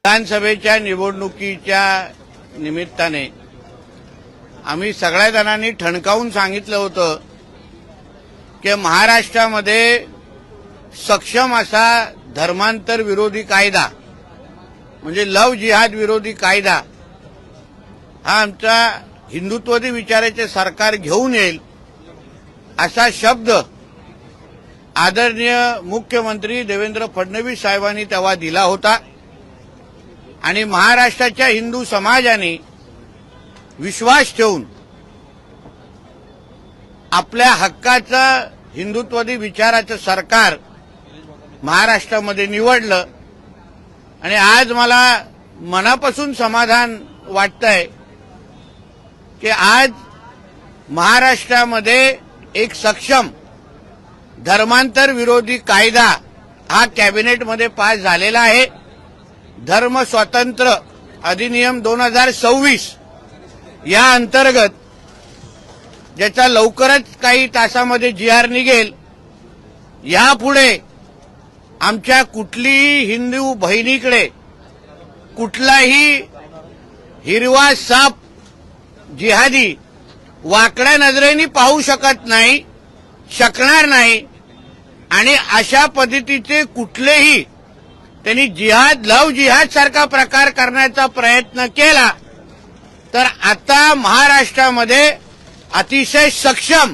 विधानसभेच्या निवडणुकीच्या निमित्ताने आम्ही सगळ्या जणांनी ठणकावून सांगितलं होतं की महाराष्ट्रामध्ये सक्षम असा धर्मांतर विरोधी कायदा म्हणजे लव जिहाद विरोधी कायदा हा आमचा हिंदुत्ववादी विचाराचे सरकार घेऊन येईल असा शब्द आदरणीय मुख्यमंत्री देवेंद्र फडणवीस साहेबांनी तेव्हा दिला होता आणि महाराष्ट्राच्या हिंदू समाजाने विश्वास ठेवून आपल्या हक्काचं हिंदुत्ववादी विचाराचं सरकार महाराष्ट्रामध्ये निवडलं आणि आज मला मनापासून समाधान वाटतंय की आज महाराष्ट्रामध्ये एक सक्षम धर्मांतर विरोधी कायदा हा कॅबिनेटमध्ये पास झालेला आहे। धर्म स्वातंत्र्य अधिनियम 2026 या अंतर्गत ज्याचा लवकरच काही तासामध्ये GR निघेल, यापुढे आमच्या कुठलीही हिंदू बहिणीकडे कुठलाही हिरवा साप जिहादी वाकड्या नजरेने पाहू शकणार नाही आणि अशा पद्धतीचे कुठलेही त्यांनी लव जिहाद सारखा प्रकार करण्याचा प्रयत्न केला तर आता महाराष्ट्रामध्ये अतिशय सक्षम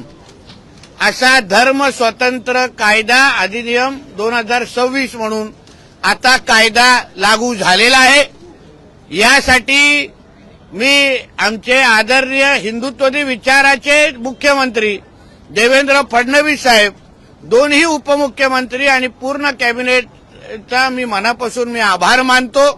असा धर्म स्वतंत्र कायदा अधिनियम 2026 म्हणून आता कायदा लागू झालेला आहे। यासाठी मी आमचे आदरणीय हिंदुत्ववादी विचाराचे मुख्यमंत्री देवेंद्र फडणवीस साहेब, दोन्ही उपमुख्यमंत्री आणि पूर्ण कॅबिनेटचा मी मनापासून आभार मानतो।